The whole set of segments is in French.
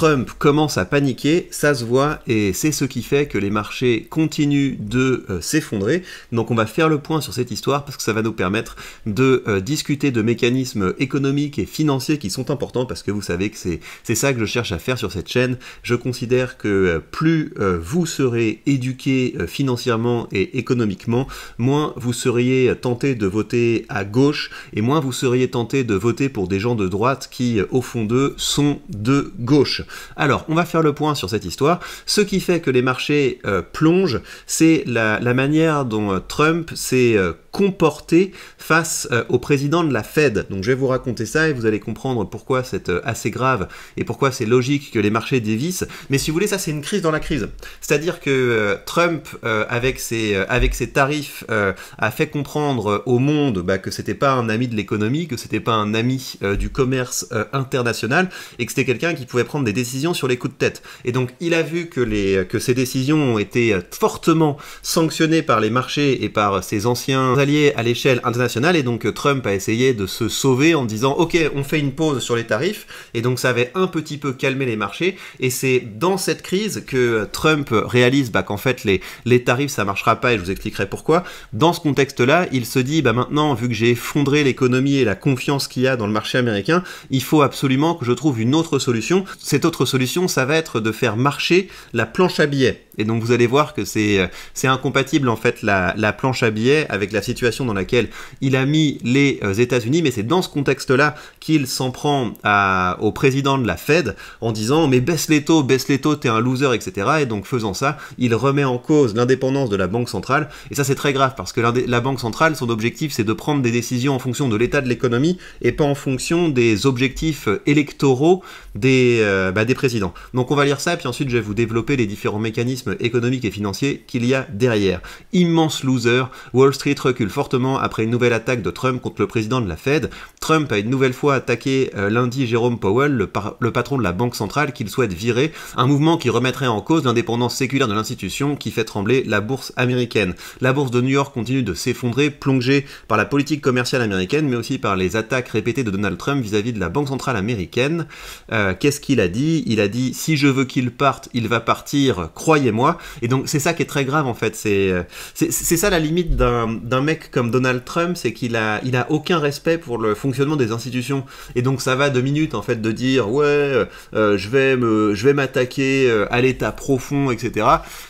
Trump commence à paniquer, ça se voit, et c'est ce qui fait que les marchés continuent de s'effondrer. Donc on va faire le point sur cette histoire parce que ça va nous permettre de discuter de mécanismes économiques et financiers qui sont importants, parce que vous savez que c'est ça que je cherche à faire sur cette chaîne. Je considère que plus vous serez éduqué financièrement et économiquement, moins vous seriez tenté de voter à gauche et moins vous seriez tenté de voter pour des gens de droite qui, au fond d'eux, sont de gauche. Alors, on va faire le point sur cette histoire. Ce qui fait que les marchés plongent, c'est la manière dont Trump s'est comporté face au président de la Fed. Donc je vais vous raconter ça et vous allez comprendre pourquoi c'est assez grave et pourquoi c'est logique que les marchés dévissent. Mais si vous voulez, ça c'est une crise dans la crise. C'est-à-dire que Trump, avec ses tarifs, a fait comprendre au monde que c'était pas un ami de l'économie, que c'était pas un ami du commerce international, et que c'était quelqu'un qui pouvait prendre des décisions sur les coups de tête. Et donc il a vu que ces décisions ont été fortement sanctionnées par les marchés et par ses anciens alliés à l'échelle internationale, et donc Trump a essayé de se sauver en disant ok, on fait une pause sur les tarifs, et donc ça avait un petit peu calmé les marchés. Et c'est dans cette crise que Trump réalise qu'en fait les tarifs ça marchera pas, et je vous expliquerai pourquoi. Dans ce contexte là, il se dit maintenant, vu que j'ai effondré l'économie et la confiance qu'il y a dans le marché américain, il faut absolument que je trouve une autre solution. Cette autre solution, ça va être de faire marcher la planche à billets. Et donc vous allez voir que c'est incompatible en fait la planche à billets avec la situation dans laquelle il a mis les États-Unis, mais c'est dans ce contexte-là qu'il s'en prend au président de la Fed en disant mais baisse les taux, t'es un loser, etc. Et donc faisant ça, il remet en cause l'indépendance de la Banque centrale, et ça c'est très grave parce que la Banque centrale, son objectif c'est de prendre des décisions en fonction de l'état de l'économie et pas en fonction des objectifs électoraux des présidents. Donc on va lire ça, puis ensuite je vais vous développer les différents mécanismes économiques et financiers qu'il y a derrière. Immense loser, Wall Street recule fortement après une nouvelle attaque de Trump contre le président de la Fed. Trump a une nouvelle fois attaqué lundi Jérôme Powell, le patron de la Banque centrale, qu'il souhaite virer, un mouvement qui remettrait en cause l'indépendance séculaire de l'institution qui fait trembler la bourse américaine. La bourse de New York continue de s'effondrer, plongée par la politique commerciale américaine, mais aussi par les attaques répétées de Donald Trump vis-à-vis de la Banque centrale américaine. Qu'est-ce qu'il a dit? Il a dit « Si je veux qu'il parte, il va partir, croyez-moi ». Et donc c'est ça qui est très grave en fait. C'est ça la limite d'un mec comme Donald Trump, c'est qu'il a aucun respect pour le fonctionnement des institutions. Et donc ça va 2 minutes en fait de dire « Ouais, je vais m'attaquer à l'état profond, etc. »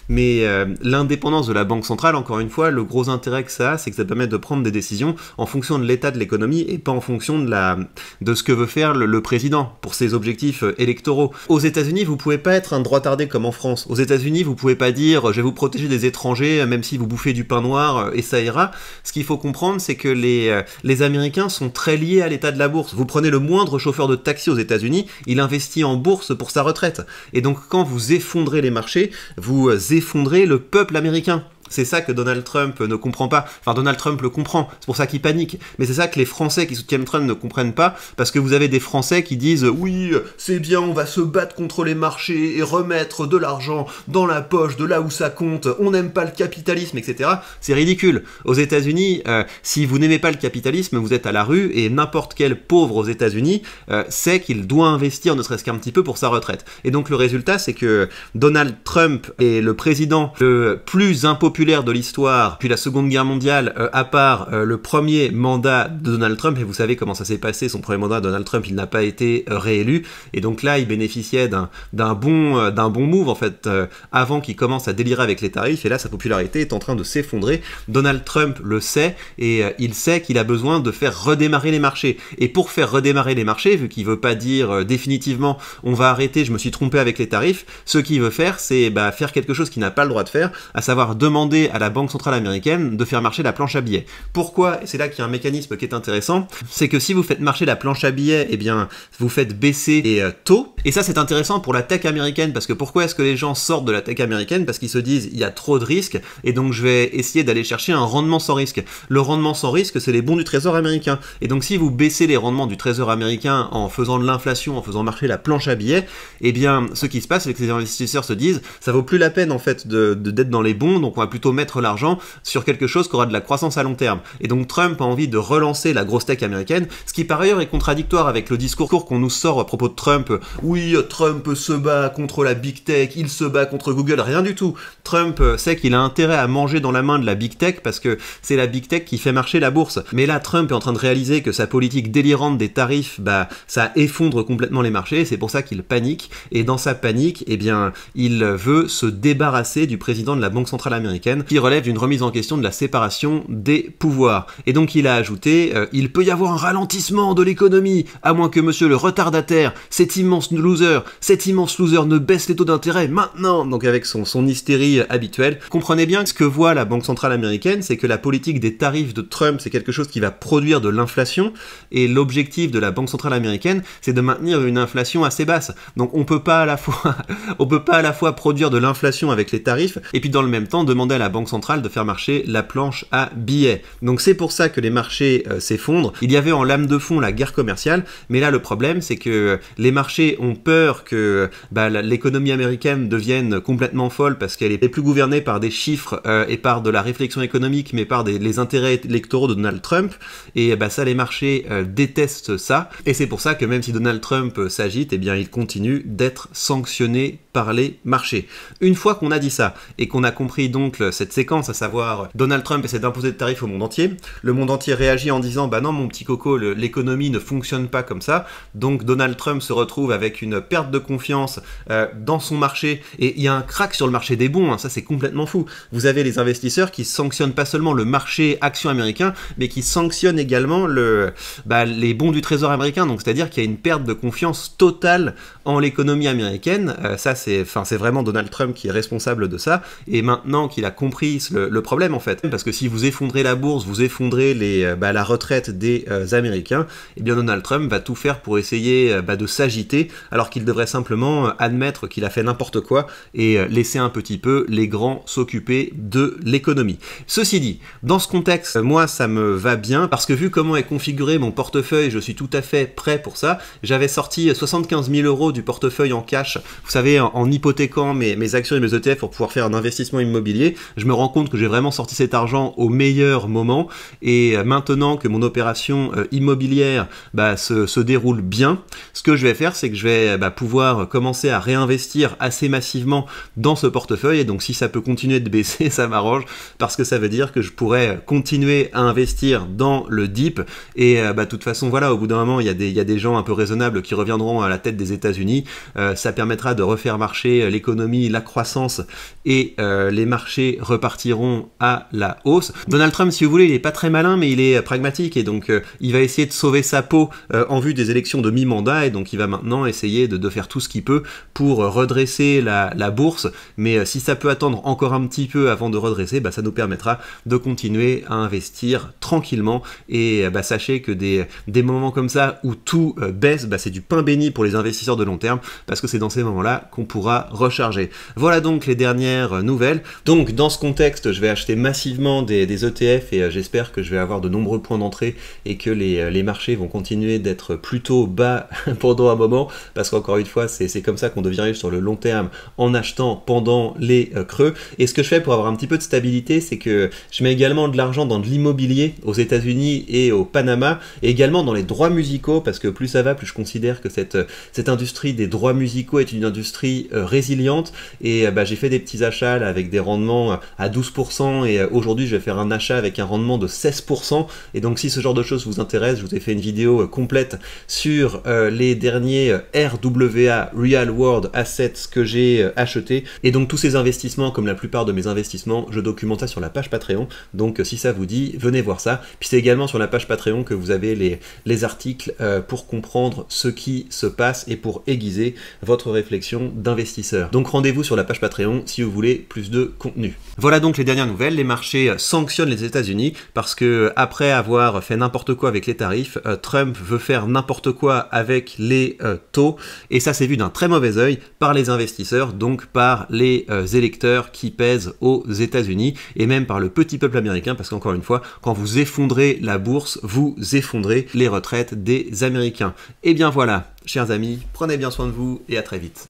Mais l'indépendance de la Banque centrale, encore une fois, le gros intérêt que ça a, c'est que ça permet de prendre des décisions en fonction de l'état de l'économie et pas en fonction de ce que veut faire le président pour ses objectifs électoraux. Aux États-Unis, vous pouvez pas être un droitardé comme en France. Aux États-Unis, vous pouvez pas dire je vais vous protéger des étrangers même si vous bouffez du pain noir et ça ira. Ce qu'il faut comprendre, c'est que les Américains sont très liés à l'état de la bourse. Vous prenez le moindre chauffeur de taxi aux États-Unis, il investit en bourse pour sa retraite. Et donc quand vous effondrez les marchés, vous effondrez le peuple américain. C'est ça que Donald Trump ne comprend pas. Enfin, Donald Trump le comprend, c'est pour ça qu'il panique. Mais c'est ça que les Français qui soutiennent Trump ne comprennent pas, parce que vous avez des Français qui disent « Oui, c'est bien, on va se battre contre les marchés et remettre de l'argent dans la poche de là où ça compte, on n'aime pas le capitalisme, etc. » C'est ridicule. Aux États-Unis, si vous n'aimez pas le capitalisme, vous êtes à la rue, et n'importe quel pauvre aux États-Unis sait qu'il doit investir ne serait-ce qu'un petit peu pour sa retraite. Et donc le résultat, c'est que Donald Trump est le président le plus impopulaire de l'histoire depuis la Seconde Guerre mondiale, à part le premier mandat de Donald Trump, et vous savez comment ça s'est passé, son premier mandat, Donald Trump, il n'a pas été réélu, et donc là, il bénéficiait d'un bon move, en fait, avant qu'il commence à délirer avec les tarifs, et là, sa popularité est en train de s'effondrer. Donald Trump le sait, et il sait qu'il a besoin de faire redémarrer les marchés, et pour faire redémarrer les marchés, vu qu'il veut pas dire définitivement, on va arrêter, je me suis trompé avec les tarifs, ce qu'il veut faire, c'est faire quelque chose qu'il n'a pas le droit de faire, à savoir demander à la Banque centrale américaine de faire marcher la planche à billets. Pourquoi? Et c'est là qu'il y a un mécanisme qui est intéressant, c'est que si vous faites marcher la planche à billets, eh bien, vous faites baisser les taux, et ça c'est intéressant pour la tech américaine, parce que pourquoi est-ce que les gens sortent de la tech américaine? Parce qu'ils se disent, il y a trop de risques, et donc je vais essayer d'aller chercher un rendement sans risque. Le rendement sans risque, c'est les bons du trésor américain, et donc si vous baissez les rendements du trésor américain en faisant de l'inflation, en faisant marcher la planche à billets, eh bien, ce qui se passe, c'est que les investisseurs se disent, ça vaut plus la peine, en fait, d'être dans les bons, donc on va plutôt plutôt mettre l'argent sur quelque chose qui aura de la croissance à long terme. Et donc Trump a envie de relancer la grosse tech américaine, ce qui par ailleurs est contradictoire avec le discours qu'on nous sort à propos de Trump. Oui, Trump se bat contre la big tech, il se bat contre Google, rien du tout. Trump sait qu'il a intérêt à manger dans la main de la big tech parce que c'est la big tech qui fait marcher la bourse. Mais là, Trump est en train de réaliser que sa politique délirante des tarifs, ça effondre complètement les marchés, c'est pour ça qu'il panique. Et dans sa panique, eh bien, il veut se débarrasser du président de la Banque centrale américaine, qui relève d'une remise en question de la séparation des pouvoirs. Et donc il a ajouté, il peut y avoir un ralentissement de l'économie, à moins que monsieur le retardataire, cet immense loser ne baisse les taux d'intérêt maintenant. Donc avec son hystérie habituelle. Comprenez bien que ce que voit la Banque centrale américaine, c'est que la politique des tarifs de Trump, c'est quelque chose qui va produire de l'inflation, et l'objectif de la Banque centrale américaine, c'est de maintenir une inflation assez basse. Donc on peut pas à la fois produire de l'inflation avec les tarifs, et puis dans le même temps demander à la Banque centrale de faire marcher la planche à billets. Donc c'est pour ça que les marchés s'effondrent. Il y avait en lame de fond la guerre commerciale, mais là le problème c'est que les marchés ont peur que l'économie américaine devienne complètement folle parce qu'elle est plus gouvernée par des chiffres et par de la réflexion économique, mais par les intérêts électoraux de Donald Trump, et ça les marchés détestent ça, et c'est pour ça que même si Donald Trump s'agite, eh bien il continue d'être sanctionné par les marchés. Une fois qu'on a dit ça, et qu'on a compris donc cette séquence, à savoir Donald Trump essaie d'imposer des tarifs au monde entier, le monde entier réagit en disant bah non mon petit coco, l'économie ne fonctionne pas comme ça, donc Donald Trump se retrouve avec une perte de confiance dans son marché, et il y a un crack sur le marché des bons, hein, ça c'est complètement fou. Vous avez les investisseurs qui sanctionnent pas seulement le marché action américain, mais qui sanctionnent également les bons du trésor américain, donc c'est-à-dire qu'il y a une perte de confiance totale en l'économie américaine. Ça c'est vraiment Donald Trump qui est responsable de ça, et maintenant qu'il a compris le problème en fait, parce que si vous effondrez la bourse, vous effondrez la retraite des Américains, et bien Donald Trump va tout faire pour essayer de s'agiter, alors qu'il devrait simplement admettre qu'il a fait n'importe quoi et laisser un petit peu les grands s'occuper de l'économie. Ceci dit, dans ce contexte, moi ça me va bien, parce que vu comment est configuré mon portefeuille, je suis tout à fait prêt pour ça. J'avais sorti 75 000 € du portefeuille en cash, vous savez, en hypothéquant mes actions et mes ETF pour pouvoir faire un investissement immobilier. Je me rends compte que j'ai vraiment sorti cet argent au meilleur moment, et maintenant que mon opération immobilière se déroule bien, ce que je vais faire, c'est que je vais pouvoir commencer à réinvestir assez massivement dans ce portefeuille, et donc si ça peut continuer de baisser, ça m'arrange, parce que ça veut dire que je pourrais continuer à investir dans le dip, et de toute façon voilà, au bout d'un moment il y a des gens un peu raisonnables qui reviendront à la tête des États-Unis, ça permettra de refaire marcher l'économie, la croissance, et les marchés repartiront à la hausse. Donald Trump, si vous voulez, il est pas très malin, mais il est pragmatique, et donc il va essayer de sauver sa peau en vue des élections de mi-mandat, et donc il va maintenant essayer de faire tout ce qu'il peut pour redresser la bourse, mais si ça peut attendre encore un petit peu avant de redresser, ça nous permettra de continuer à investir tranquillement, et sachez que des moments comme ça où tout baisse, c'est du pain béni pour les investisseurs de long terme, parce que c'est dans ces moments-là qu'on pourra recharger. Voilà donc les dernières nouvelles. Donc dans ce contexte, je vais acheter massivement des ETF, et j'espère que je vais avoir de nombreux points d'entrée, et que les marchés vont continuer d'être plutôt bas pendant un moment, parce qu'encore une fois, c'est comme ça qu'on devient riche sur le long terme, en achetant pendant les creux. Et ce que je fais pour avoir un petit peu de stabilité, c'est que je mets également de l'argent dans de l'immobilier aux États-Unis et au Panama, et également dans les droits musicaux, parce que plus ça va, plus je considère que cette industrie des droits musicaux est une industrie résiliente, et j'ai fait des petits achats là, avec des rendements à 12%, et aujourd'hui je vais faire un achat avec un rendement de 16%, et donc si ce genre de choses vous intéresse, je vous ai fait une vidéo complète sur les derniers RWA, Real World Assets, que j'ai achetés, et donc tous ces investissements, comme la plupart de mes investissements, je documente ça sur la page Patreon, donc si ça vous dit, venez voir ça. Puis c'est également sur la page Patreon que vous avez les articles pour comprendre ce qui se passe et pour aiguiser votre réflexion d'investisseur. Donc rendez-vous sur la page Patreon si vous voulez plus de contenu. Voilà donc les dernières nouvelles. Les marchés sanctionnent les États-Unis parce que après avoir fait n'importe quoi avec les tarifs, Trump veut faire n'importe quoi avec les taux, et ça c'est vu d'un très mauvais œil par les investisseurs, donc par les électeurs qui pèsent aux États-Unis, et même par le petit peuple américain, parce qu'encore une fois, quand vous effondrez la bourse, vous effondrez les retraites des Américains. Et bien voilà, chers amis, prenez bien soin de vous et à très vite.